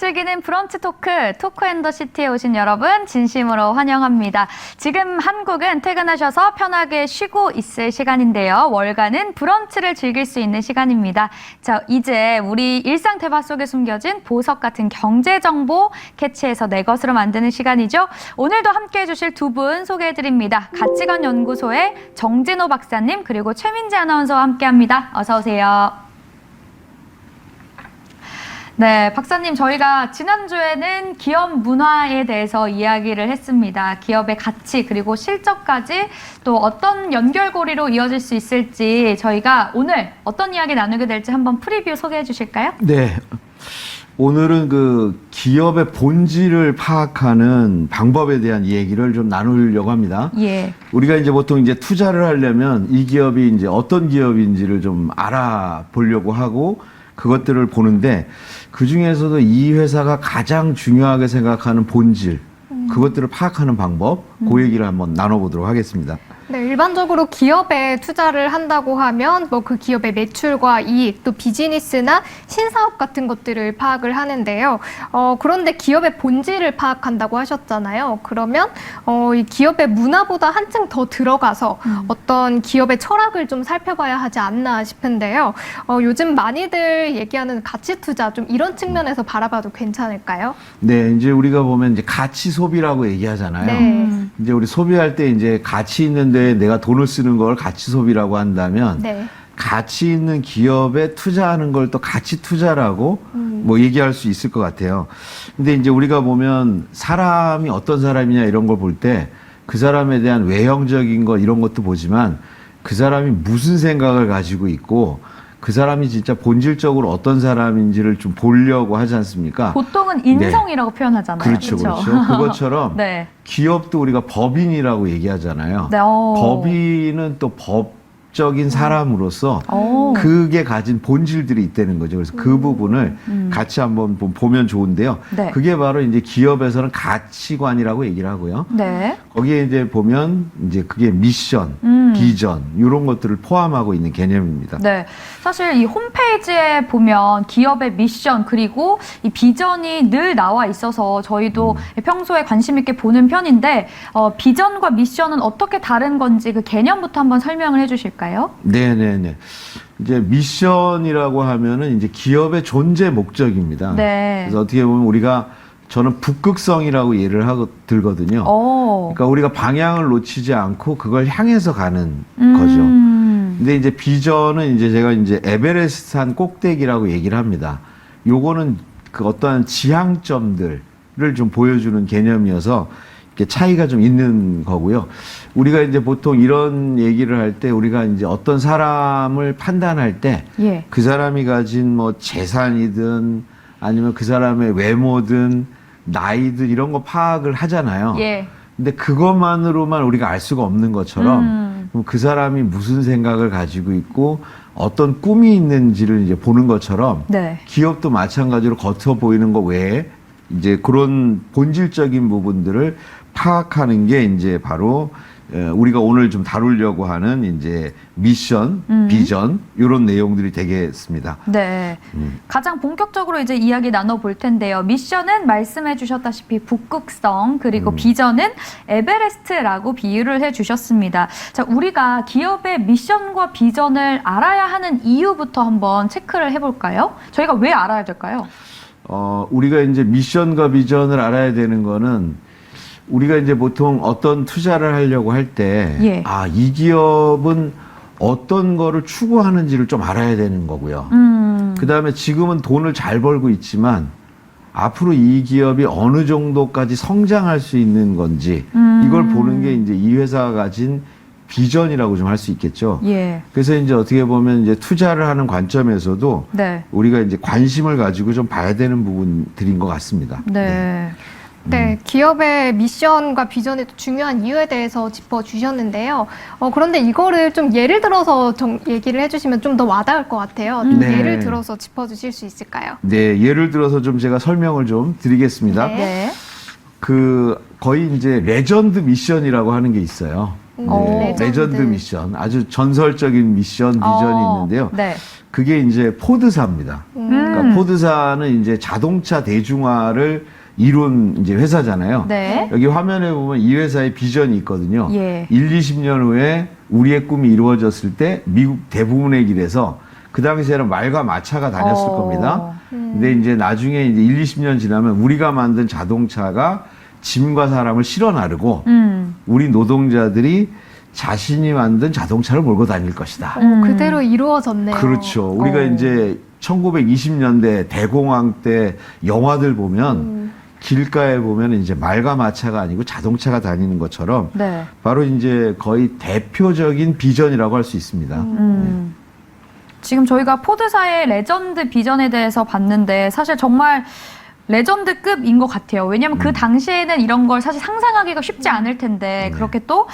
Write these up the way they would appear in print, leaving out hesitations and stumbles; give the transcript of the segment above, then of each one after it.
즐기는 브런치 토크, 토크앤더시티에 오신 여러분 진심으로 환영합니다. 지금 한국은 퇴근하셔서 편하게 쉬고 있을 시간인데요. 월간은 브런치를 즐길 수 있는 시간입니다. 자, 이제 우리 일상 대화 속에 숨겨진 보석 같은 경제 정보 캐치해서 내 것으로 만드는 시간이죠. 오늘도 함께해 주실 두 분 소개해드립니다. 가치관 연구소의 정진호 박사님 그리고 최민지 아나운서와 함께합니다. 어서 오세요. 네, 박사님, 저희가 지난주에는 기업 문화에 대해서 이야기를 했습니다. 기업의 가치 그리고 실적까지 또 어떤 연결고리로 이어질 수 있을지 저희가 오늘 어떤 이야기 나누게 될지 한번 프리뷰 소개해 주실까요? 네. 오늘은 그 기업의 본질을 파악하는 방법에 대한 얘기를 좀 나누려고 합니다. 예. 우리가 이제 보통 이제 투자를 하려면 이 기업이 이제 어떤 기업인지를 좀 알아보려고 하고 그것들을 보는데 그 중에서도 이 회사가 가장 중요하게 생각하는 본질, 그것들을 파악하는 방법, 그 얘기를 한번 나눠보도록 하겠습니다. 네, 일반적으로 기업에 투자를 한다고 하면 뭐 그 기업의 매출과 이익, 또 비즈니스나 신사업 같은 것들을 파악을 하는데요. 그런데 기업의 본질을 파악한다고 하셨잖아요. 그러면 이 기업의 문화보다 한층 더 들어가서 어떤 기업의 철학을 좀 살펴봐야 하지 않나 싶은데요. 요즘 많이들 얘기하는 가치 투자 좀 이런 측면에서 바라봐도 괜찮을까요? 네, 이제 우리가 보면 이제 가치 소비라고 얘기하잖아요. 네. 이제 우리 소비할 때 이제 가치 있는데 내가 돈을 쓰는 걸 가치 소비라고 한다면 네. 가치 있는 기업에 투자하는 걸 또 가치 투자라고 뭐 얘기할 수 있을 것 같아요. 근데 이제 우리가 보면 사람이 어떤 사람이냐 이런 걸 볼 때 그 사람에 대한 외형적인 것 이런 것도 보지만 그 사람이 무슨 생각을 가지고 있고 그 사람이 진짜 본질적으로 어떤 사람인지를 좀 보려고 하지 않습니까? 보통은 인성이라고 표현하잖아요. 그렇죠, 그렇죠. 그것처럼 네. 기업도 우리가 법인이라고 얘기하잖아요. 네, 법인은 또 법적인 사람으로서 그게 가진 본질들이 있다는 거죠. 그래서 그 부분을 같이 한번 보면 좋은데요. 네. 그게 바로 이제 기업에서는 가치관이라고 얘기를 하고요. 네. 거기에 이제 보면 이제 그게 미션, 비전 이런 것들을 포함하고 있는 개념입니다. 네. 사실 이 홈페이지에 보면 기업의 미션 그리고 이 비전이 늘 나와 있어서 저희도 평소에 관심 있게 보는 편인데 비전과 미션은 어떻게 다른 건지 그 개념부터 한번 설명을 해 주실까요? 네네네. 이제 미션이라고 하면은 이제 기업의 존재 목적입니다. 네. 그래서 어떻게 보면 우리가 저는 북극성이라고 예를 하고 들거든요. 그러니까 우리가 방향을 놓치지 않고 그걸 향해서 가는 거죠. 근데 이제 비전은 이제 제가 이제 에베레스트 산 꼭대기라고 얘기를 합니다. 요거는 그 어떠한 지향점들을 좀 보여주는 개념이어서 이렇게 차이가 좀 있는 거고요. 우리가 이제 보통 이런 얘기를 할 때 우리가 이제 어떤 사람을 판단할 때 그 사람이 가진 뭐 재산이든 아니면 그 사람의 외모든 나이든 이런 거 파악을 하잖아요. 예. 근데 그것만으로만 우리가 알 수가 없는 것처럼 그럼 그 사람이 무슨 생각을 가지고 있고 어떤 꿈이 있는지를 이제 보는 것처럼 네. 기업도 마찬가지로 겉으로 보이는 것 외에 이제 그런 본질적인 부분들을 파악하는 게 이제 바로 우리가 오늘 좀 다루려고 하는 이제 미션, 비전 이런 내용들이 되겠습니다. 네. 가장 본격적으로 이제 이야기 나눠볼 텐데요. 미션은 말씀해 주셨다시피 북극성 그리고 비전은 에베레스트라고 비유를 해 주셨습니다. 자, 우리가 기업의 미션과 비전을 알아야 하는 이유부터 한번 체크를 해볼까요? 저희가 왜 알아야 될까요? 우리가 이제 미션과 비전을 알아야 되는 거는 우리가 이제 보통 어떤 투자를 하려고 할 때, 이 기업은 어떤 거를 추구하는지를 좀 알아야 되는 거고요. 그 다음에 지금은 돈을 잘 벌고 있지만 앞으로 이 기업이 어느 정도까지 성장할 수 있는 건지 이걸 보는 게 이제 이 회사가 가진 비전이라고 좀 할 수 있겠죠. 그래서 이제 어떻게 보면 이제 투자를 하는 관점에서도 우리가 이제 관심을 가지고 좀 봐야 되는 부분들인 것 같습니다. 네, 기업의 미션과 비전의 중요한 이유에 대해서 짚어주셨는데요. 그런데 이거를 좀 예를 들어서 얘기를 해주시면 좀 더 와닿을 것 같아요. 좀 예를 들어서 짚어주실 수 있을까요? 네, 예를 들어서 좀 제가 설명을 좀 드리겠습니다. 그 거의 이제 레전드 미션이라고 하는 게 있어요. 레전드 미션, 아주 전설적인 미션, 비전이 있는데요. 그게 이제 포드사입니다. 그러니까 포드사는 이제 자동차 대중화를 이룬 이제 회사잖아요. 네. 여기 화면에 보면 이 회사의 비전이 있거든요. 예. 20년 후에 우리의 꿈이 이루어졌을 때 미국 대부분의 길에서 그 당시에는 말과 마차가 다녔을 겁니다. 근데 이제 나중에 이제 20년 지나면 우리가 만든 자동차가 짐과 사람을 실어 나르고 우리 노동자들이 자신이 만든 자동차를 몰고 다닐 것이다. 그대로 이루어졌네요. 그렇죠. 우리가 이제 1920년대 대공황 때 영화들 보면 길가에 보면 이제 말과 마차가 아니고 자동차가 다니는 것처럼 네. 바로 이제 거의 대표적인 비전이라고 할 수 있습니다. 지금 저희가 포드사의 레전드 비전에 대해서 봤는데 사실 정말 레전드급인 것 같아요. 왜냐하면 그 당시에는 이런 걸 사실 상상하기가 쉽지 않을 텐데 그렇게 또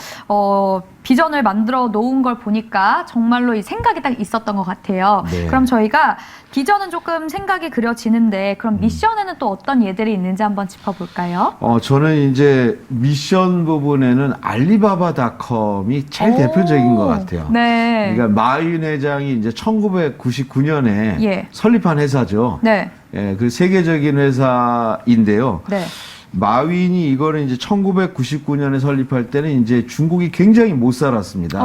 비전을 만들어 놓은 걸 보니까 정말로 이 생각이 딱 있었던 것 같아요. 네. 그럼 저희가 비전은 조금 생각이 그려지는데 그럼 미션에는 또 어떤 예들이 있는지 한번 짚어볼까요? 저는 이제 미션 부분에는 알리바바닷컴이 제일 대표적인 것 같아요. 네. 그러니까 마윈 회장이 이제 1999년에 예. 설립한 회사죠. 네. 예, 그 세계적인 회사인데요. 네. 마윈이 이거를 이제 1999년에 설립할 때는 이제 중국이 굉장히 못 살았습니다.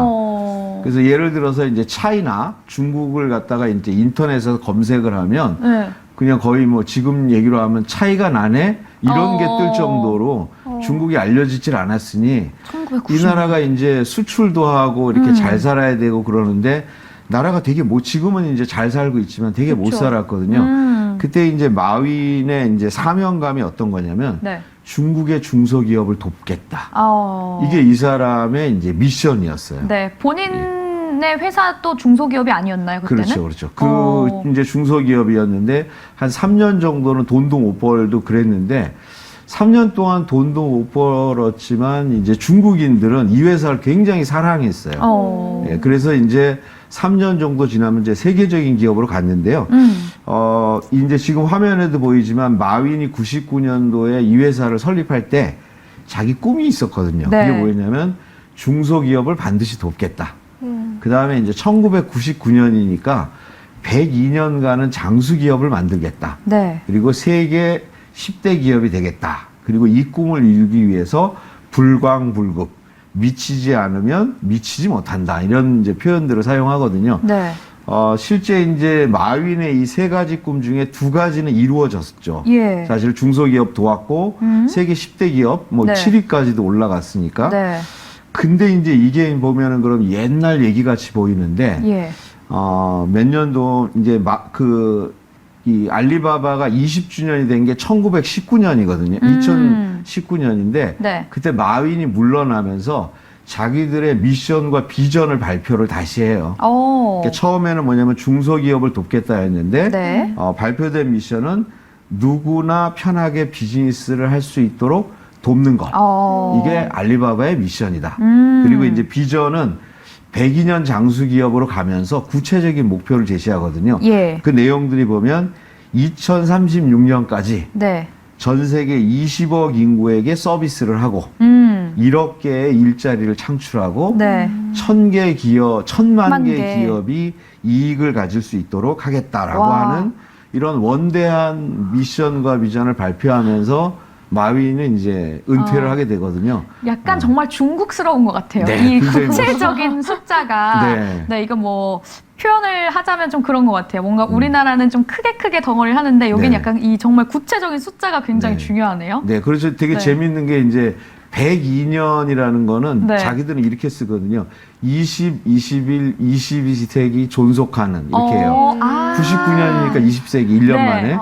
그래서 예를 들어서 이제 차이나 중국을 갖다가 이제 인터넷에서 검색을 하면 네. 그냥 거의 뭐 지금 얘기로 하면 차이가 나네 이런 게 뜰 정도로 중국이 알려지질 않았으니 1990. 이 나라가 이제 수출도 하고 이렇게 잘 살아야 되고 그러는데 나라가 되게 지금은 이제 잘 살고 있지만 되게 못 살았거든요. 그때 이제 마윈의 이제 사명감이 어떤 거냐면 네. 중국의 중소기업을 돕겠다. 이게 이 사람의 이제 미션이었어요. 네. 본인의 회사도 중소기업이 아니었나요, 그때는? 그렇죠, 그렇죠. 그 이제 중소기업이었는데 한 3년 정도는 돈도 못 벌도 그랬는데 3년 동안 돈도 못 벌었지만 이제 중국인들은 이 회사를 굉장히 사랑했어요. 예, 그래서 이제 3년 정도 지나면 이제 세계적인 기업으로 갔는데요. 이제 지금 화면에도 보이지만 마윈이 99년도에 이 회사를 설립할 때 자기 꿈이 있었거든요. 네. 그게 뭐였냐면 중소기업을 반드시 돕겠다. 그 다음에 이제 1999년이니까 102년간은 장수기업을 만들겠다. 네. 그리고 세계 10대 기업이 되겠다. 그리고 이 꿈을 이루기 위해서 불광불급, 미치지 않으면 미치지 못한다. 이런 이제 표현들을 사용하거든요. 네. 실제 이제 마윈의 이 세 가지 꿈 중에 두 가지는 이루어졌죠. 예. 사실 중소기업 도왔고 세계 10대 기업 뭐 네. 7위까지도 올라갔으니까. 네. 근데 이제 이게 보면은 그럼 옛날 얘기 같이 보이는데 예. 몇 년도 이제 이 알리바바가 20주년이 된 게 1919년이거든요. 2019년인데 네. 그때 마윈이 물러나면서 자기들의 미션과 비전을 발표를 다시 해요. 그러니까 처음에는 뭐냐면 중소기업을 돕겠다였는데 네. 발표된 미션은 누구나 편하게 비즈니스를 할 수 있도록 돕는 것. 이게 알리바바의 미션이다. 그리고 이제 비전은 102년 장수기업으로 가면서 구체적인 목표를 제시하거든요. 예. 그 내용들이 보면 2036년까지 네. 전 세계 20억 인구에게 서비스를 하고 1억 개의 일자리를 창출하고 네. 1000만 개 개. 기업이 이익을 가질 수 있도록 하겠다라고 와. 하는 이런 원대한 미션과 비전을 발표하면서 마윈은 이제 은퇴를 하게 되거든요. 약간 정말 중국스러운 것 같아요. 네, 이 굉장히 구체적인 숫자가. 네. 이거 뭐 표현을 하자면 좀 그런 것 같아요. 뭔가 우리나라는 좀 크게 덩어리를 하는데 여기는 네. 약간 이 정말 구체적인 숫자가 굉장히 네. 중요하네요. 네, 그래서 되게 네. 재밌는 게 이제 102년이라는 거는 네. 자기들은 이렇게 쓰거든요. 20, 21, 22세기 존속하는 이렇게 해요. 99년이니까 20세기 1년 네. 만에.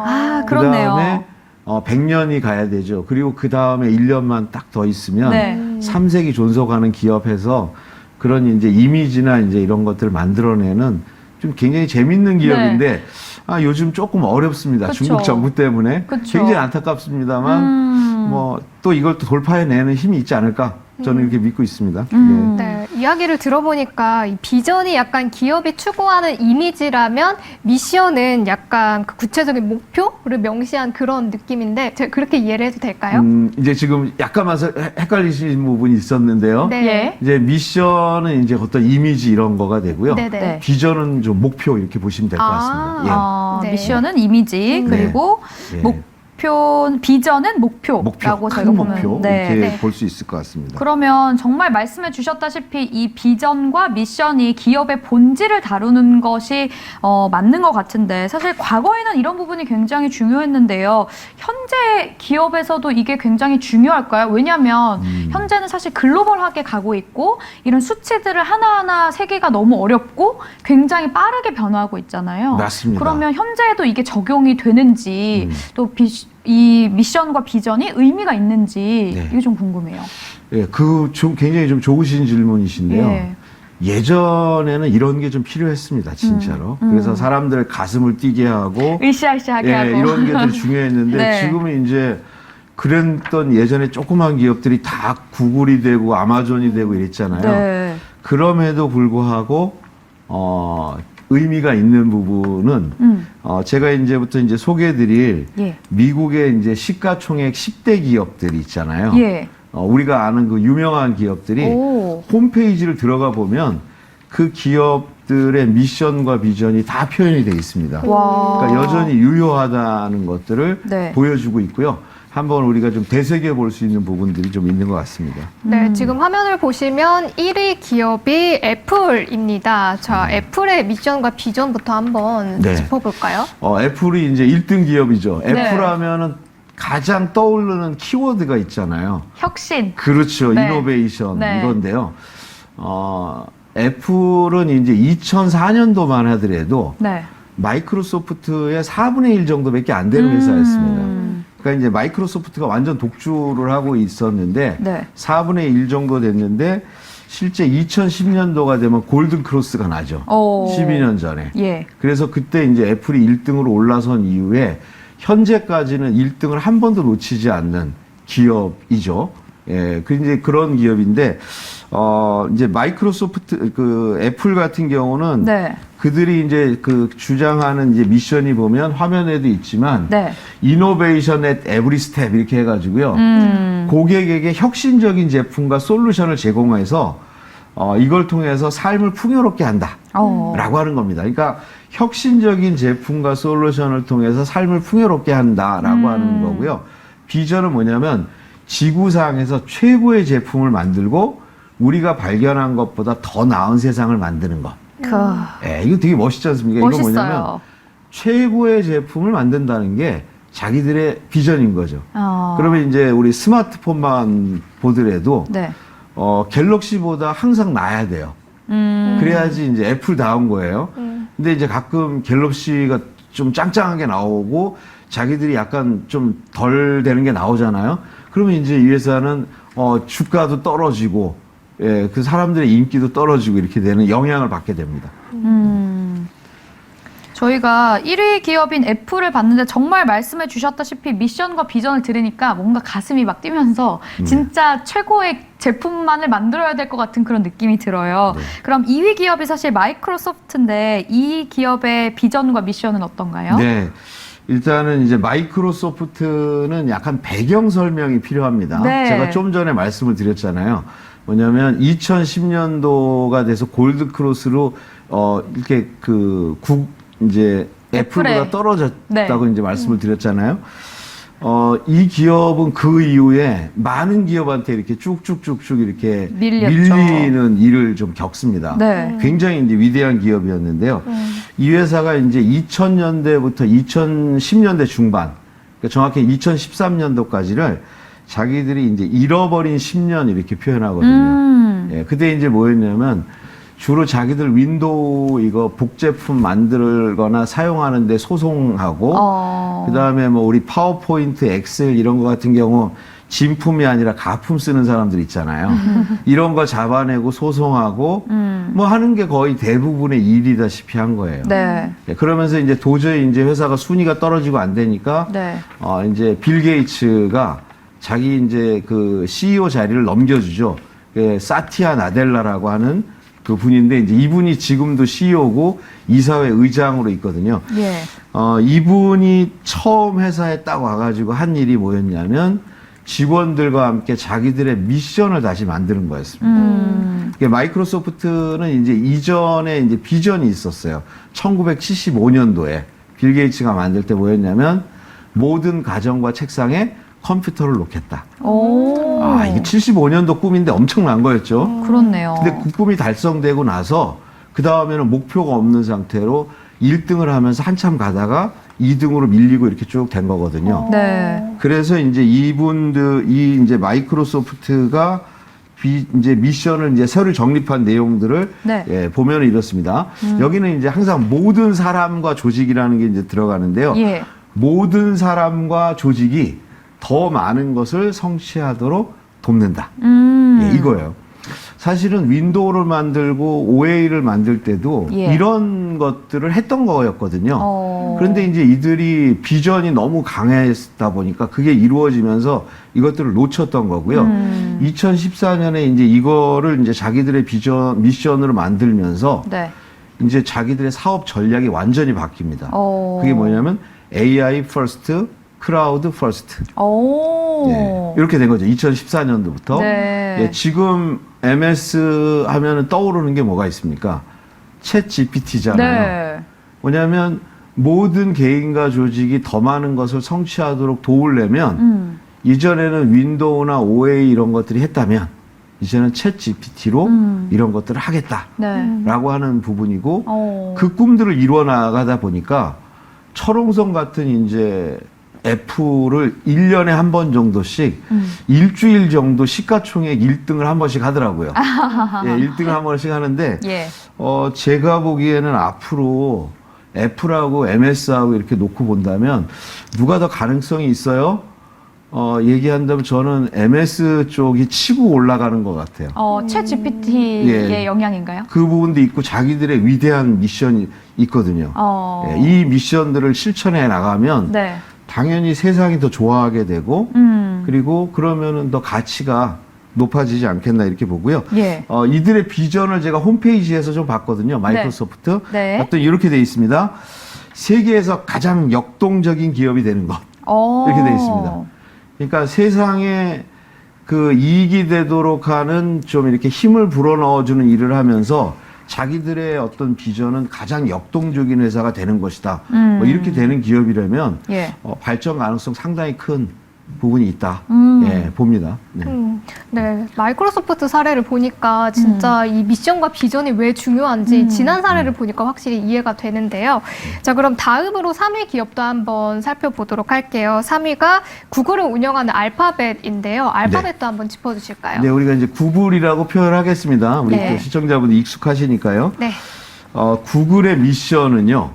그렇네요. 그다음에 100년이 가야 되죠. 그리고 그 다음에 1년만 딱 더 있으면 네. 3세기 존속하는 기업에서 그런 이제 이미지나 이제 이런 것들을 만들어내는 좀 굉장히 재밌는 기업인데 요즘 조금 어렵습니다. 그쵸. 중국 정부 때문에 그쵸. 굉장히 안타깝습니다만 뭐 또 이걸 또 돌파해내는 힘이 있지 않을까 저는 이렇게 믿고 있습니다. 네. 네, 이 이야기를 들어보니까 이 비전이 약간 기업이 추구하는 이미지라면 미션은 약간 그 구체적인 목표를 명시한 그런 느낌인데 제가 그렇게 이해를 해도 될까요? 이제 지금 약간만 헷갈리시는 부분이 있었는데요. 네. 예. 이제 미션은 이제 어떤 이미지 이런 거가 되고요. 네네. 네. 비전은 좀 목표 이렇게 보시면 될 것 같습니다. 네. 미션은 이미지, 그리고 예. 비전은 목표라고 목표, 저희가 큰 보면 목표 네. 이렇게 네. 볼 수 있을 것 같습니다. 그러면 정말 말씀해 주셨다시피 이 비전과 미션이 기업의 본질을 다루는 것이 맞는 것 같은데 사실 과거에는 이런 부분이 굉장히 중요했는데요. 현재 기업에서도 이게 굉장히 중요할까요? 왜냐하면 현재는 사실 글로벌하게 가고 있고 이런 수치들을 하나하나 세기가 너무 어렵고 굉장히 빠르게 변화하고 있잖아요. 맞습니다. 그러면 현재에도 이게 적용이 되는지 또 이 미션과 비전이 의미가 있는지 네. 이게 좀 궁금해요. 예, 굉장히 좀 좋으신 질문이신데요. 예. 예전에는 이런 게 좀 필요했습니다, 진짜로. 그래서 사람들 가슴을 뛰게 하고, 으쌰으쌰하게 예, 하고 이런 게 좀 중요했는데 네. 지금은 이제 그랬던 예전에 조그만 기업들이 다 구글이 되고 아마존이 되고 이랬잖아요. 네. 그럼에도 불구하고 의미가 있는 부분은 제가 이제부터 이제 소개해드릴 예. 미국의 이제 시가총액 10대 기업들이 있잖아요. 예. 우리가 아는 그 유명한 기업들이 오. 홈페이지를 들어가 보면 그 기업들의 미션과 비전이 다 표현이 되어 있습니다. 와. 그러니까 여전히 유효하다는 것들을 네. 보여주고 있고요. 한번 우리가 좀 되새겨 볼 수 있는 부분들이 좀 있는 것 같습니다. 네, 지금 화면을 보시면 1위 기업이 애플입니다. 자, 애플의 미션과 비전부터 한번 네. 짚어볼까요? 애플이 이제 1등 기업이죠. 네. 애플 하면은 가장 떠오르는 키워드가 있잖아요. 혁신. 그렇죠. 네. 이노베이션 네. 이건데요. 애플은 이제 2004년도만 하더라도 네. 마이크로소프트의 4분의 1 정도밖에 안 되는 회사였습니다. 그러니까 이제 마이크로소프트가 완전 독주를 하고 있었는데 네. 4분의 1 정도 됐는데 실제 2010년도가 되면 골든 크로스가 나죠. 오. 12년 전에. 예. 그래서 그때 이제 애플이 1등으로 올라선 이후에 현재까지는 1등을 한 번도 놓치지 않는 기업이죠. 예, 그 이제 그런 기업인데 이제 마이크로소프트 그 애플 같은 경우는 네. 그들이 이제 그 주장하는 이제 미션이 보면 화면에도 있지만 네. 이노베이션 앳 에브리 스텝 이렇게 해가지고요. 고객에게 혁신적인 제품과 솔루션을 제공해서 이걸 통해서 삶을 풍요롭게 한다라고 하는 겁니다. 그러니까 혁신적인 제품과 솔루션을 통해서 삶을 풍요롭게 한다라고 하는 거고요. 비전은 뭐냐면 지구상에서 최고의 제품을 만들고 우리가 발견한 것보다 더 나은 세상을 만드는 것. 예, 이거 되게 멋있지 않습니까? 멋있어요. 이거 뭐냐면 최고의 제품을 만든다는 게 자기들의 비전인 거죠. 그러면 이제 우리 스마트폰만 보더라도 네. 갤럭시보다 항상 나아야 돼요. 그래야지 이제 애플다운 거예요. 근데 이제 가끔 갤럭시가 좀 짱짱하게 나오고 자기들이 약간 좀 덜 되는 게 나오잖아요. 그러면 이제 이 회사는 주가도 떨어지고 예, 그 사람들의 인기도 떨어지고 이렇게 되는 영향을 받게 됩니다. 저희가 1위 기업인 애플을 봤는데 정말 말씀해 주셨다시피 미션과 비전을 들으니까 뭔가 가슴이 막 뛰면서 진짜 최고의 제품만을 만들어야 될 것 같은 그런 느낌이 들어요. 네. 그럼 2위 기업이 사실 마이크로소프트인데 이 기업의 비전과 미션은 어떤가요? 네. 일단은 이제 마이크로소프트는 약간 배경 설명이 필요합니다. 네. 제가 좀 전에 말씀을 드렸잖아요. 뭐냐면 2010년도가 돼서 골드 크로스로 이렇게 이제 애플보다 애플에. 떨어졌다고 네. 이제 말씀을 드렸잖아요. 이 기업은 그 이후에 많은 기업한테 이렇게 쭉쭉쭉쭉 이렇게 밀렸죠. 밀리는 일을 좀 겪습니다. 네. 굉장히 이제 위대한 기업이었는데요. 이 회사가 이제 2000년대부터 2010년대 중반, 그러니까 정확히 2013년도까지를 자기들이 이제 잃어버린 10년 이렇게 표현하거든요. 예, 그때 이제 뭐였냐면 주로 자기들 윈도우 이거 복제품 만들거나 사용하는데 소송하고 그다음에 뭐 우리 파워포인트, 엑셀 이런 거 같은 경우 진품이 아니라 가품 쓰는 사람들 있잖아요. 이런 거 잡아내고 소송하고 뭐 하는 게 거의 대부분의 일이다시피 한 거예요. 네. 예, 그러면서 이제 도저히 이제 회사가 순위가 떨어지고 안 되니까 네. 이제 빌 게이츠가 자기 이제 그 CEO 자리를 넘겨주죠. 예, 사티아 나델라라고 하는 그 분인데 이제 이분이 지금도 CEO고 이사회 의장으로 있거든요. 예. 이분이 처음 회사에 딱 와가지고 한 일이 뭐였냐면 직원들과 함께 자기들의 미션을 다시 만드는 거였습니다. 이게 마이크로소프트는 이제 이전에 이제 비전이 있었어요. 1975년도에 빌 게이츠가 만들 때 뭐였냐면 모든 가정과 책상에 컴퓨터를 놓겠다. 오. 아, 이게 75년도 꿈인데 엄청난 거였죠. 그렇네요. 근데 그 꿈이 달성되고 나서 그 다음에는 목표가 없는 상태로 1등을 하면서 한참 가다가 2등으로 밀리고 이렇게 쭉 된 거거든요. 네. 그래서 이제 이제 마이크로소프트가 이제 미션을 이제 새로 정립한 내용들을 네. 예, 보면은 이렇습니다. 여기는 이제 항상 모든 사람과 조직이라는 게 이제 들어가는데요. 예. 모든 사람과 조직이 더 많은 것을 성취하도록 돕는다. 예, 이거예요. 사실은 윈도우를 만들고 OA를 만들 때도 예. 이런 것들을 했던 거였거든요. 어. 그런데 이제 이들이 비전이 너무 강했다 보니까 그게 이루어지면서 이것들을 놓쳤던 거고요. 2014년에 이제 이거를 이제 자기들의 미션으로 만들면서 네. 이제 자기들의 사업 전략이 완전히 바뀝니다. 어. 그게 뭐냐면 AI first, 크라우드 퍼스트. 오. 예, 이렇게 된 거죠. 2014년도부터. 네. 예, 지금 MS 하면은 떠오르는 게 뭐가 있습니까? 챗 GPT잖아요. 네. 뭐냐면 모든 개인과 조직이 더 많은 것을 성취하도록 도우려면 이전에는 윈도우나 OA 이런 것들이 했다면 이제는 챗 GPT로 이런 것들을 하겠다라고 네. 하는 부분이고 어. 그 꿈들을 이루어 나가다 보니까 철옹성 같은 이제 애플을 1년에 한 번 정도씩 일주일 정도 시가총액 1등을 한 번씩 하더라고요. 예, 1등을 한 번씩 하는데 예. 제가 보기에는 앞으로 애플하고 MS하고 이렇게 놓고 본다면 누가 더 가능성이 있어요? 얘기한다면 저는 MS 쪽이 치고 올라가는 것 같아요. 챗 GPT의 예. 영향인가요? 그 부분도 있고 자기들의 위대한 미션이 있거든요. 예, 이 미션들을 실천해 나가면 네. 당연히 세상이 더 좋아하게 되고 그리고 그러면은 더 가치가 높아지지 않겠나 이렇게 보고요. 예. 이들의 비전을 제가 홈페이지에서 좀 봤거든요. 마이크로소프트. 네. 봤더니 이렇게 돼 있습니다. 세계에서 가장 역동적인 기업이 되는 것. 이렇게 돼 있습니다. 그러니까 세상에 그 이익이 되도록 하는 좀 이렇게 힘을 불어넣어주는 일을 하면서 자기들의 어떤 비전은 가장 역동적인 회사가 되는 것이다. 뭐 이렇게 되는 기업이라면 예. 발전 가능성 상당히 큰 부분이 있다. 예, 봅니다. 네. 네, 마이크로소프트 사례를 보니까 진짜 이 미션과 비전이 왜 중요한지 지난 사례를 보니까 확실히 이해가 되는데요. 자, 그럼 다음으로 3위 기업도 한번 살펴보도록 할게요. 3위가 구글을 운영하는 알파벳인데요. 알파벳도 한번 짚어주실까요? 네, 우리가 이제 구글이라고 표현하겠습니다. 우리 네. 또 시청자분들 익숙하시니까요. 네. 구글의 미션은요,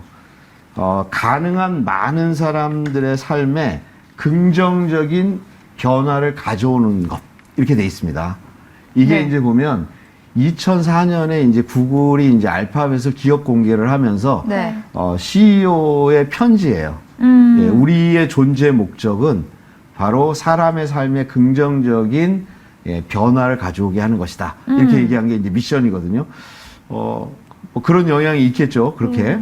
가능한 많은 사람들의 삶에 긍정적인 변화를 가져오는 것. 이렇게 돼 있습니다. 이게 네. 이제 보면 2004년에 이제 구글이 이제 알파벳을 기업 공개를 하면서 네. CEO의 편지예요. 예, 우리의 존재 목적은 바로 사람의 삶에 긍정적인 변화를 가져오게 하는 것이다. 이렇게 얘기한 게 이제 미션이거든요. 뭐 그런 영향이 있겠죠. 그렇게.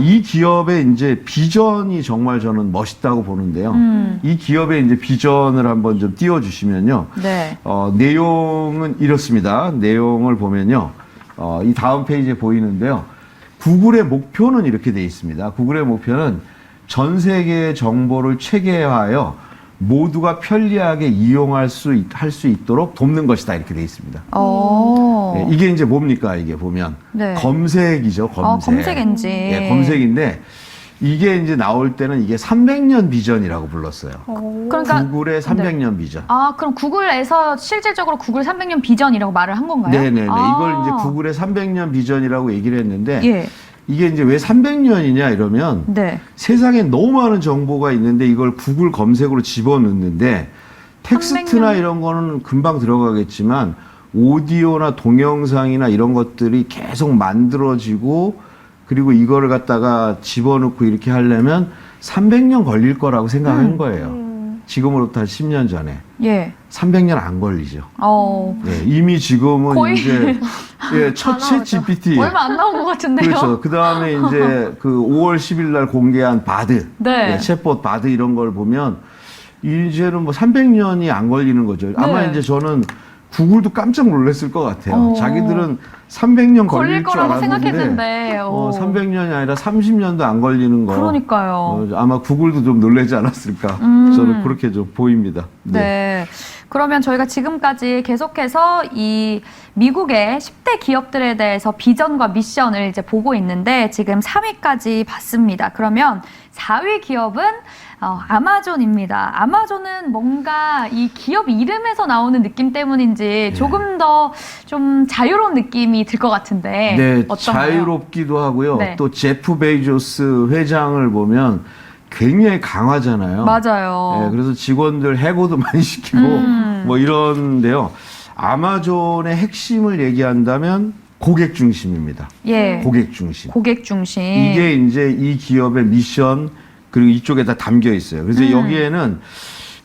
이 기업의 이제 비전이 정말 저는 멋있다고 보는데요. 이 기업의 이제 비전을 한번 좀 띄워주시면요. 네. 내용은 이렇습니다. 내용을 보면요. 이 다음 페이지에 보이는데요. 구글의 목표는 이렇게 돼 있습니다. 구글의 목표는 전 세계의 정보를 체계화하여 모두가 편리하게 이용할 수 있도록 돕는 것이다. 이렇게 돼 있습니다. 네, 이게 이제 뭡니까? 이게 보면 네. 검색이죠. 검색. 검색 엔진. 네, 검색인데 이게 이제 나올 때는 이게 300년 비전이라고 불렀어요. 그러니까 구글의 300년 비전. 그럼 구글에서 실질적으로 구글 300년 비전이라고 말을 한 건가요? 네네네. 이걸 이제 구글의 300년 비전이라고 얘기를 했는데 예. 이게 이제 왜 300년이냐 이러면 네. 세상에 너무 많은 정보가 있는데 이걸 구글 검색으로 집어넣는데 텍스트나 300년. 이런 거는 금방 들어가겠지만 오디오나 동영상이나 이런 것들이 계속 만들어지고 그리고 이거를 갖다가 집어넣고 이렇게 하려면 300년 걸릴 거라고 생각한 거예요. 지금으로부터 한 10년 전에 예. 300년 안 걸리죠. 예, 이미 지금은 거의 이제 예, 첫 나오죠. GPT 얼마 안 나온 것 같은데요. 그렇죠. 그 다음에 이제 그 5월 10일 날 공개한 바드, 네. 예, 챗봇 바드 이런 걸 보면 이제는 뭐 300년이 안 걸리는 거죠. 아마 네. 이제 저는 구글도 깜짝 놀랐을 것 같아요. 어. 자기들은 300년 걸릴 걸릴 줄 거라고 알았는데 생각했는데. 300년이 아니라 30년도 안 걸리는 거. 그러니까요. 아마 구글도 좀 놀라지 않았을까. 저는 그렇게 좀 보입니다. 네. 그러면 저희가 지금까지 계속해서 이 미국의 10대 기업들에 대해서 비전과 미션을 이제 보고 있는데 지금 3위까지 봤습니다. 그러면 4위 기업은 아마존입니다. 아마존은 뭔가 이 기업 이름에서 나오는 느낌 때문인지 조금 더 좀 자유로운 느낌이 들 것 같은데 네, 어떤가요? 자유롭기도 하고요. 네. 또 제프 베이조스 회장을 보면 굉장히 강하잖아요. 맞아요. 네, 그래서 직원들 해고도 많이 시키고 뭐 이런데요. 아마존의 핵심을 얘기한다면 고객 중심입니다. 예. 고객 중심. 고객 중심. 이게 이제 이 기업의 미션 그리고 이쪽에 다 담겨 있어요. 그래서 여기에는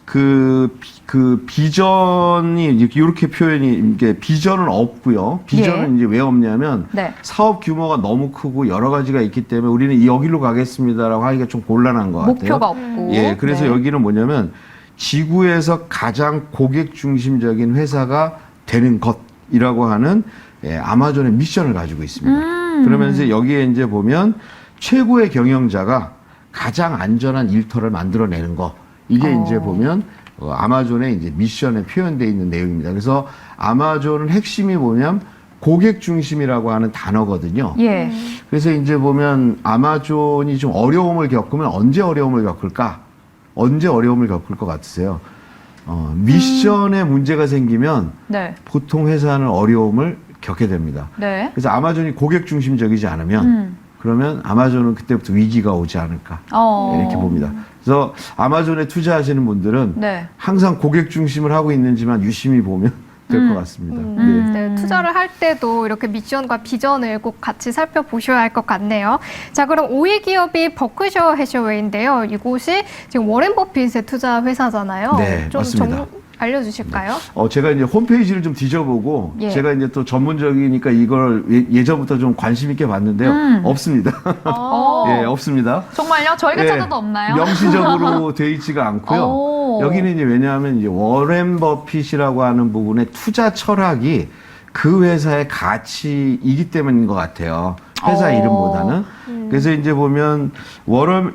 그 비전이 이렇게 표현이 이게 비전은 없고요. 비전은 이제 왜 없냐면 네. 사업 규모가 너무 크고 여러 가지가 있기 때문에 우리는 여기로 가겠습니다라고 하기가 좀 곤란한 것 같아요. 목표가 없고. 예, 그래서 네. 여기는 뭐냐면 지구에서 가장 고객 중심적인 회사가 되는 것이라고 하는 아마존의 미션을 가지고 있습니다. 그러면서 여기에 이제 보면 최고의 경영자가 가장 안전한 일터를 만들어내는 거. 이게 이제 보면 아마존의 이제 미션에 표현되어 있는 내용입니다. 그래서 아마존은 핵심이 뭐냐면 고객 중심이라고 하는 단어거든요. 예. 그래서 이제 보면 아마존이 좀 어려움을 겪으면 언제 어려움을 겪을까? 언제 어려움을 겪을 것 같으세요? 미션에 문제가 생기면 네. 보통 회사는 어려움을 겪게 됩니다. 네. 그래서 아마존이 고객 중심적이지 않으면 그러면 아마존은 그때부터 위기가 오지 않을까 이렇게 봅니다. 그래서 아마존에 투자하시는 분들은 네. 항상 고객 중심을 하고 있는지만 유심히 보면 될 것 같습니다. 네. 네, 투자를 할 때도 이렇게 미션과 비전을 꼭 같이 살펴보셔야 할 것 같네요. 자, 그럼 5위 기업이 버크셔 해셔웨이인데요. 이곳이 지금 워렌 버핏의 투자 회사잖아요. 네, 좀 맞습니다. 알려주실까요? 제가 이제 홈페이지를 좀 뒤져보고 예. 제가 이제 또 전문적이니까 이걸 예전부터 좀 관심 있게 봤는데요. 없습니다. 예, 없습니다. 정말요? 저희가 예, 찾아도 없나요? 명시적으로 돼 있지가 않고요. 오. 여기는 이제 왜냐하면 이제 워렌 버핏이라고 하는 부분의 투자 철학이 그 회사의 가치이기 때문인 것 같아요. 회사 이름보다는. 그래서 이제 보면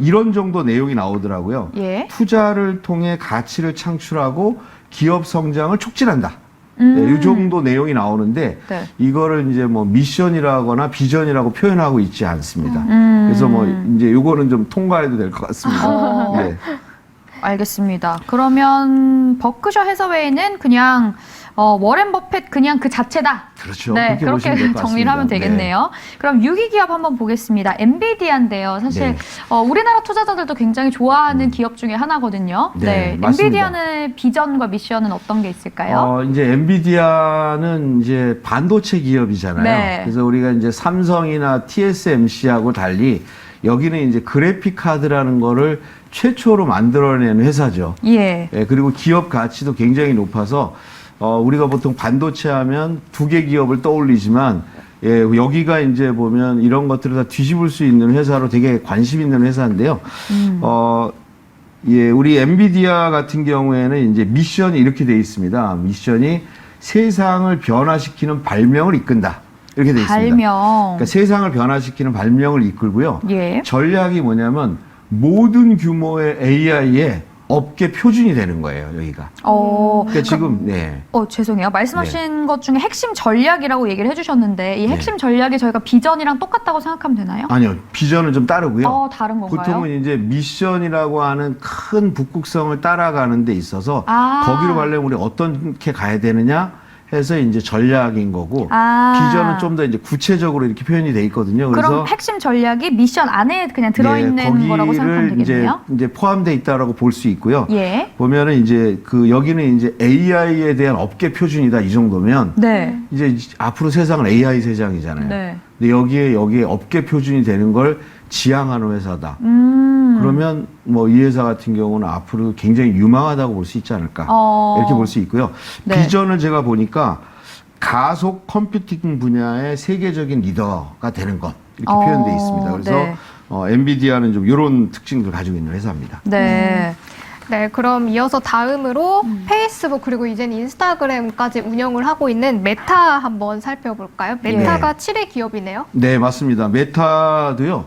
이런 정도 내용이 나오더라고요. 예. 투자를 통해 가치를 창출하고 기업 성장을 촉진한다. 네, 이 정도 내용이 나오는데 네. 이거를 이제 뭐 미션이라거나 비전이라고 표현하고 있지 않습니다. 그래서 뭐 이제 요거는 좀 통과해도 될 것 같습니다. 네. 알겠습니다. 그러면 버크셔 해서웨이는 그냥 워렌 버핏 그냥 그 자체다. 그렇죠. 네, 그렇게 보시면 될것 그렇게 정리를 하면 같습니다. 되겠네요. 그럼 6위 기업 한번 보겠습니다. 엔비디아인데요. 사실 네. 우리나라 투자자들도 굉장히 좋아하는 기업 중에 하나거든요. 네, 맞습니다. 엔비디아는 비전과 미션은 어떤 게 있을까요? 이제 엔비디아는 이제 반도체 기업이잖아요. 네. 그래서 우리가 이제 삼성이나 TSMC하고 달리 여기는 이제 그래픽 카드라는 거를 최초로 만들어낸 회사죠. 예. 예, 그리고 기업 가치도 굉장히 높아서 우리가 보통 반도체 하면 두 개 기업을 떠올리지만 예, 여기가 이제 보면 이런 것들을 다 뒤집을 수 있는 회사로 되게 관심 있는 회사인데요. 예, 우리 엔비디아 같은 경우에는 이제 미션이 이렇게 돼 있습니다. 미션이 세상을 변화시키는 발명을 이끈다. 이렇게 돼 있습니다. 발명. 그러니까 세상을 변화시키는 발명을 이끌고요. 예. 전략이 뭐냐면 모든 규모의 AI의 업계 표준이 되는 거예요, 여기가. 그러니까 지금, 네. 죄송해요. 말씀하신 것 중에 핵심 전략이라고 얘기를 해주셨는데 이 핵심 전략이 저희가 비전이랑 똑같다고 생각하면 되나요? 아니요, 비전은 좀 따르고요. 다른 건가요? 보통은 이제 미션이라고 하는 큰 북극성을 따라가는 데 있어서 아. 거기로 가려면 우리 어떻게 가야 되느냐 해서 이제 전략인 거고 비전은 좀 더 이제 구체적으로 이렇게 표현이 돼 있거든요. 그래서 그럼 핵심 전략이 미션 안에 그냥 들어있는 거라고 생각하면 되겠네요. 이제 포함돼 있다라고 볼 수 있고요. 예. 보면은 이제 여기는 이제 AI에 대한 업계 표준이다 이 정도면 네. 이제 앞으로 세상은 AI 세상이잖아요. 네. 근데 여기에 업계 표준이 되는 걸 지향하는 회사다. 그러면 뭐 이 회사 같은 경우는 앞으로 굉장히 유망하다고 볼 수 있지 않을까 이렇게 볼 수 있고요. 네. 비전을 제가 보니까 가속 컴퓨팅 분야의 세계적인 리더가 되는 것 이렇게 표현되어 있습니다. 그래서 네. 엔비디아는 좀 이런 특징들을 가지고 있는 회사입니다. 네. 네, 그럼 이어서 다음으로 페이스북 그리고 이제는 인스타그램까지 운영을 하고 있는 메타 한번 살펴볼까요? 메타가 7위 기업이네요. 네, 맞습니다. 메타도요.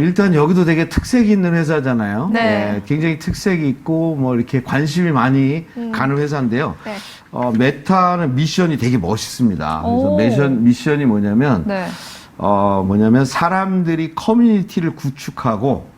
일단 여기도 되게 특색이 있는 회사잖아요. 네. 굉장히 특색이 있고 뭐 이렇게 관심이 많이 가는 회사인데요. 네. 메타는 미션이 되게 멋있습니다. 오. 그래서 미션이 뭐냐면 네. 사람들이 커뮤니티를 구축하고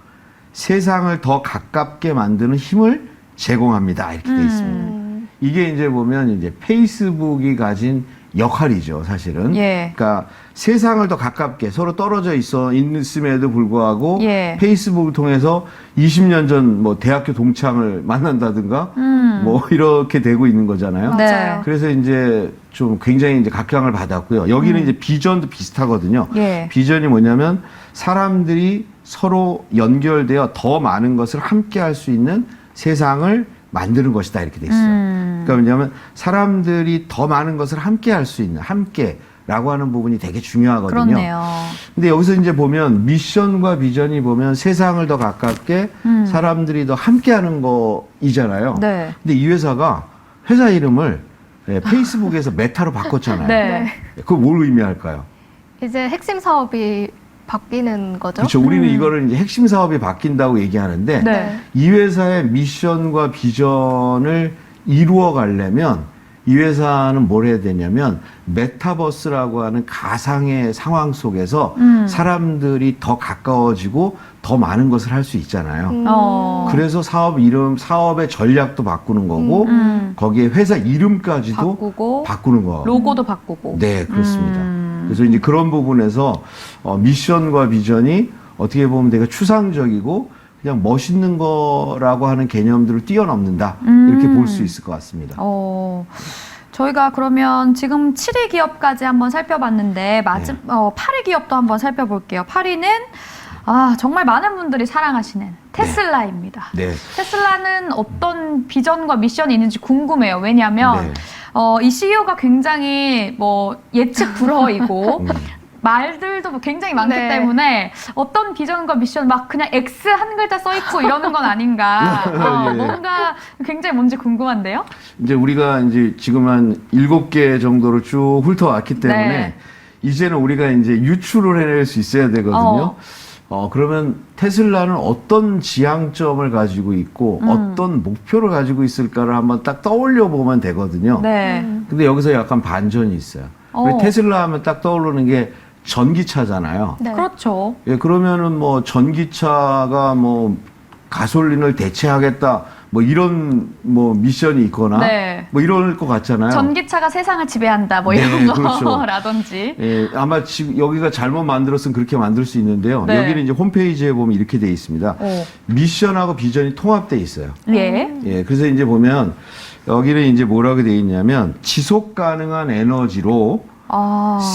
세상을 더 가깝게 만드는 힘을 제공합니다. 이렇게 돼 있습니다. 이게 이제 보면 이제 페이스북이 가진 역할이죠, 사실은. 예. 그러니까 세상을 더 가깝게 서로 떨어져 있음에도 불구하고 예. 페이스북을 통해서 20년 전 뭐 대학교 동창을 만난다든가 뭐 이렇게 되고 있는 거잖아요. 네. 맞아요. 그래서 이제 좀 굉장히 이제 각광을 받았고요. 여기는 이제 비전도 비슷하거든요. 예. 비전이 뭐냐면 사람들이 서로 연결되어 더 많은 것을 함께 할 수 있는 세상을 만드는 것이다 이렇게 돼 있어요. 그러니까 왜냐하면 사람들이 더 많은 것을 함께 할 수 있는 함께라고 하는 부분이 되게 중요하거든요. 그렇네요. 근데 여기서 이제 보면 미션과 비전이 보면 세상을 더 가깝게 사람들이 더 함께하는 거이잖아요. 네. 근데 이 회사가 회사 이름을 페이스북에서 메타로 바꿨잖아요. 네. 그거 뭘 의미할까요? 이제 핵심 사업이 바뀌는 거죠. 그렇죠. 우리는 이거를 이제 핵심 사업이 바뀐다고 얘기하는데 네. 이 회사의 미션과 비전을 이루어 가려면 이 회사는 뭘 해야 되냐면 메타버스라고 하는 가상의 상황 속에서 사람들이 더 가까워지고 더 많은 것을 할 수 있잖아요. 그래서 사업 이름, 사업의 전략도 바꾸는 거고 거기에 회사 이름까지도 바꾸고 바꾸는 거. 로고도 바꾸고. 네, 그렇습니다. 그래서 이제 그런 부분에서 미션과 비전이 어떻게 보면 되게 추상적이고 그냥 멋있는 거라고 하는 개념들을 뛰어넘는다. 이렇게 볼 수 있을 것 같습니다. 저희가 그러면 지금 7위 기업까지 한번 살펴봤는데 8위 기업도 한번 살펴볼게요. 8위는 정말 많은 분들이 사랑하시는 테슬라입니다. 네. 테슬라는 어떤 비전과 미션이 있는지 궁금해요. 왜냐하면 네. 이 CEO가 굉장히 뭐 예측 불허이고 말들도 굉장히 많기 네. 때문에 어떤 비전과 미션 막 그냥 X 한 글자 써 있고 이러는 건 아닌가. 예. 뭔가 굉장히 뭔지 궁금한데요. 이제 우리가 이제 지금 한 7개 정도를 쭉 훑어왔기 때문에 네. 이제는 우리가 이제 유추를 해낼 수 있어야 되거든요. 그러면 테슬라는 어떤 지향점을 가지고 있고 어떤 목표를 가지고 있을까를 한번 딱 떠올려 보면 되거든요. 네. 근데 여기서 약간 반전이 있어요. 우리 테슬라 하면 딱 떠오르는 게 전기차잖아요. 네. 그렇죠. 예, 그러면은 뭐 전기차가 뭐 가솔린을 대체하겠다 뭐 이런 뭐 미션이 있거나 네. 뭐 이럴 것 같잖아요. 전기차가 세상을 지배한다 뭐 네, 이런 그렇죠. 거라든지. 예, 아마 지금 여기가 잘못 만들었으면 그렇게 만들 수 있는데요. 네. 여기는 이제 홈페이지에 보면 이렇게 돼 있습니다. 미션하고 비전이 통합돼 있어요. 예. 예, 그래서 이제 보면 여기는 이제 뭐라고 돼 있냐면 지속 가능한 에너지로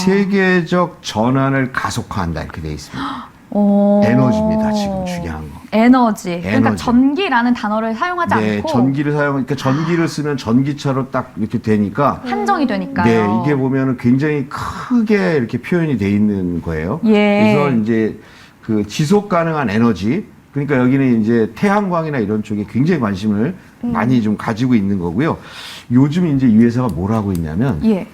세계적 전환을 가속화한다 이렇게 돼 있습니다. 에너지입니다. 지금 중요한 거. 에너지. 그러니까 에너지. 전기라는 단어를 사용하지 네, 않고 그러니까 전기를 쓰면 전기차로 딱 이렇게 되니까 한정이 되니까요. 네, 이게 보면은 굉장히 크게 이렇게 표현이 돼 있는 거예요. 예. 그래서 이제 그 지속 가능한 에너지, 그러니까 여기는 이제 태양광이나 이런 쪽에 굉장히 관심을 많이 좀 가지고 있는 거고요. 요즘 이제 이 회사가 뭘 하고 있냐면 예.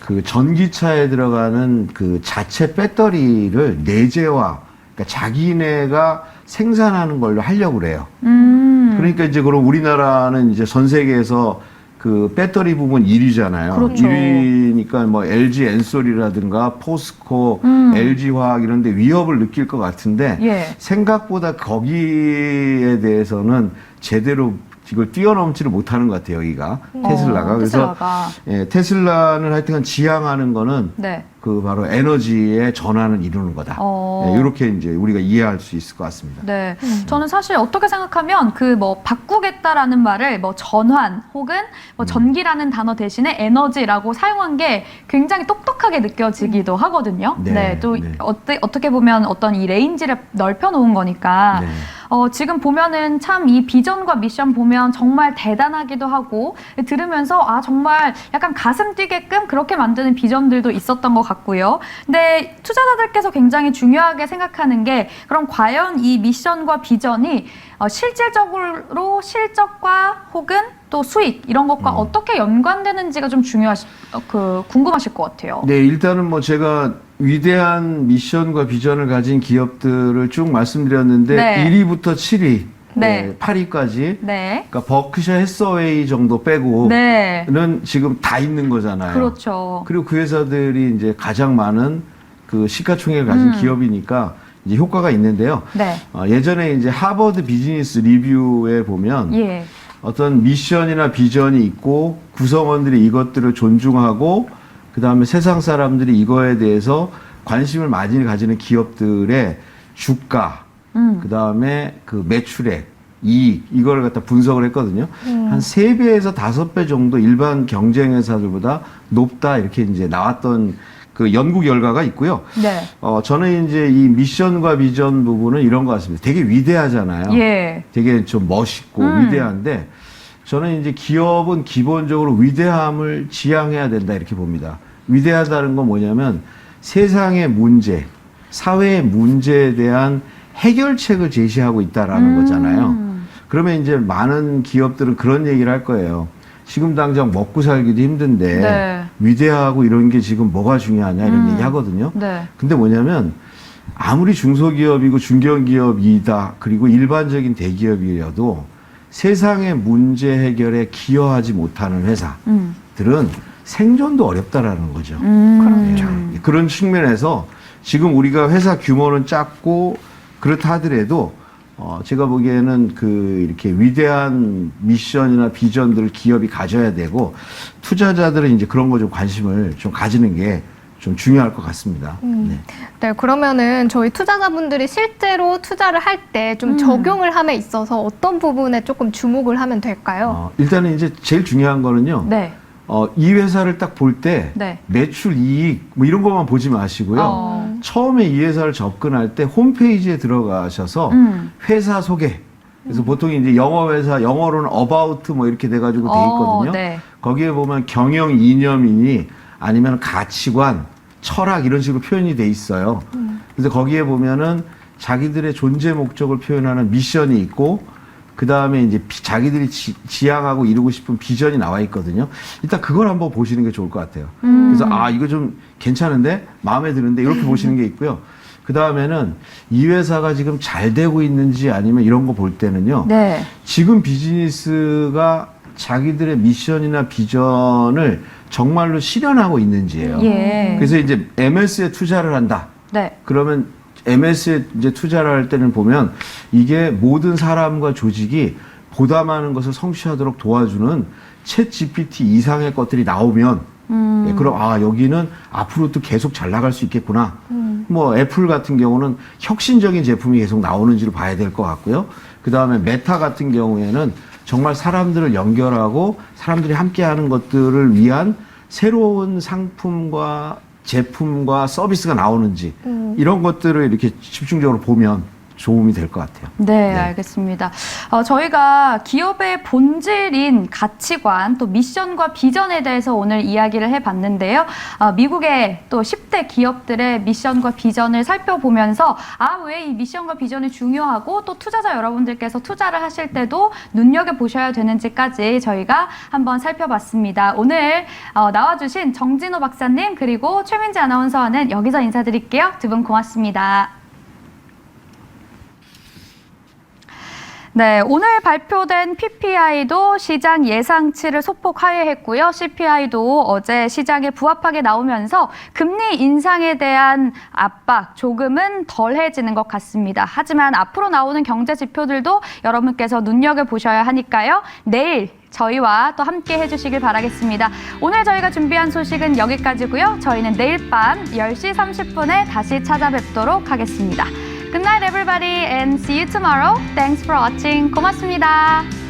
그 전기차에 들어가는 그 자체 배터리를 내재화, 그러니까 자기네가 생산하는 걸로 하려고 그래요. 그러니까 이제 그럼 우리나라는 이제 전 세계에서 그 배터리 부분 1위잖아요. 그렇죠. 1위니까 뭐 LG 엔솔이라든가 포스코, LG화학 이런 데 위협을 느낄 것 같은데 예. 생각보다 거기에 대해서는 제대로 이걸 뛰어넘지를 못하는 것 같아요, 여기가. 테슬라가. 그래서 테슬라가. 예, 테슬라는 하여튼 지향하는 거는 네. 그 바로 에너지의 전환을 이루는 거다. 네, 이렇게 이제 우리가 이해할 수 있을 것 같습니다. 네, 저는 사실 어떻게 생각하면 그 뭐 바꾸겠다라는 말을 뭐 전환 혹은 뭐 전기라는 단어 대신에 에너지라고 사용한 게 굉장히 똑똑하게 느껴지기도 하거든요. 네, 네, 또 네. 어떻게 보면 어떤 이 레인지를 넓혀 놓은 거니까. 네. 지금 보면은 참 이 비전과 미션 보면 정말 대단하기도 하고 들으면서 아 정말 약간 가슴 뛰게끔 그렇게 만드는 비전들도 있었던 것 같고요. 근데 투자자들께서 굉장히 중요하게 생각하는 게 그럼 과연 이 미션과 비전이 실질적으로 실적과 혹은 또 수익 이런 것과 어떻게 연관되는지가 좀 궁금하실 것 같아요. 네, 일단은 뭐 제가 위대한 미션과 비전을 가진 기업들을 쭉 말씀드렸는데 네. 1위부터 7위, 네. 8위까지 네. 그러니까 버크셔 해서웨이 정도 빼고는 네. 지금 다 있는 거잖아요. 그렇죠. 그리고 그 회사들이 이제 가장 많은 그 시가총액을 가진 기업이니까 이제 효과가 있는데요. 네. 예전에 이제 하버드 비즈니스 리뷰에 보면 예. 어떤 미션이나 비전이 있고 구성원들이 이것들을 존중하고 그 다음에 세상 사람들이 이거에 대해서 관심을 많이 가지는 기업들의 주가, 그 다음에 그 매출액, 이익, 이걸 갖다 분석을 했거든요. 한 3배에서 5배 정도 일반 경쟁회사들보다 높다 이렇게 이제 나왔던 그 연구 결과가 있고요. 네. 저는 이제 이 미션과 비전 부분은 이런 것 같습니다. 되게 위대하잖아요. 예. 되게 좀 멋있고 위대한데 저는 이제 기업은 기본적으로 위대함을 지향해야 된다 이렇게 봅니다. 위대하다는 건 뭐냐면 세상의 문제, 사회의 문제에 대한 해결책을 제시하고 있다라는 거잖아요. 그러면 이제 많은 기업들은 그런 얘기를 할 거예요. 지금 당장 먹고 살기도 힘든데 네. 위대하고 이런 게 지금 뭐가 중요하냐 이런 얘기 하거든요. 네. 근데 뭐냐면 아무리 중소기업이고 중견기업이다 그리고 일반적인 대기업이라도 세상의 문제 해결에 기여하지 못하는 회사들은 생존도 어렵다라는 거죠. 그렇죠. 네. 그런 측면에서 지금 우리가 회사 규모는 작고 그렇다 하더라도 제가 보기에는 그 이렇게 위대한 미션이나 비전들을 기업이 가져야 되고 투자자들은 이제 그런 거 좀 관심을 좀 가지는 게 좀 중요할 것 같습니다. 네. 네, 그러면은 저희 투자자분들이 실제로 투자를 할 때 좀 적용을 함에 있어서 어떤 부분에 조금 주목을 하면 될까요? 일단은 이제 제일 중요한 거는요. 네. 이 회사를 딱 볼 때 네. 매출, 이익 뭐 이런 것만 보지 마시고요. 처음에 이 회사를 접근할 때 홈페이지에 들어가셔서 회사 소개. 그래서 보통 이제 영어 회사, 영어로는 about 뭐 이렇게 돼가지고 돼 있거든요. 네. 거기에 보면 경영 이념이니 아니면 가치관, 철학 이런 식으로 표현이 돼 있어요. 그래서 거기에 보면은 자기들의 존재 목적을 표현하는 미션이 있고 그 다음에 이제 자기들이 지향하고 이루고 싶은 비전이 나와 있거든요. 일단 그걸 한번 보시는 게 좋을 것 같아요. 그래서 이거 좀 괜찮은데 마음에 드는데 이렇게 보시는 게 있고요. 그 다음에는 이 회사가 지금 잘 되고 있는지 아니면 이런 거 볼 때는요. 네. 지금 비즈니스가 자기들의 미션이나 비전을 정말로 실현하고 있는지예요. 예. 그래서 이제 MS에 투자를 한다. 네. 그러면 MS에 이제 투자를 할 때는 보면 이게 모든 사람과 조직이 보다 많은 것을 성취하도록 도와주는 챗 GPT 이상의 것들이 나오면 예, 그럼 여기는 앞으로도 계속 잘 나갈 수 있겠구나. 뭐 애플 같은 경우는 혁신적인 제품이 계속 나오는지를 봐야 될 것 같고요. 그 다음에 메타 같은 경우에는 정말 사람들을 연결하고 사람들이 함께하는 것들을 위한 새로운 상품과 제품과 서비스가 나오는지 이런 것들을 이렇게 집중적으로 보면 도움이 될 것 같아요. 네, 알겠습니다. 저희가 기업의 본질인 가치관, 또 미션과 비전에 대해서 오늘 이야기를 해봤는데요. 미국의 또 10대 기업들의 미션과 비전을 살펴보면서 왜 이 미션과 비전이 중요하고 또 투자자 여러분들께서 투자를 하실 때도 눈여겨보셔야 되는지까지 저희가 한번 살펴봤습니다. 오늘 나와주신 정진호 박사님 그리고 최민지 아나운서와는 여기서 인사드릴게요. 두 분 고맙습니다. 네, 오늘 발표된 PPI도 시장 예상치를 소폭 하회했고요. CPI도 어제 시장에 부합하게 나오면서 금리 인상에 대한 압박 조금은 덜해지는 것 같습니다. 하지만 앞으로 나오는 경제 지표들도 여러분께서 눈여겨보셔야 하니까요. 내일 저희와 또 함께 해주시길 바라겠습니다. 오늘 저희가 준비한 소식은 여기까지고요. 저희는 내일 밤 10시 30분에 다시 찾아뵙도록 하겠습니다. Good night everybody and see you tomorrow. Thanks for watching. 고맙습니다.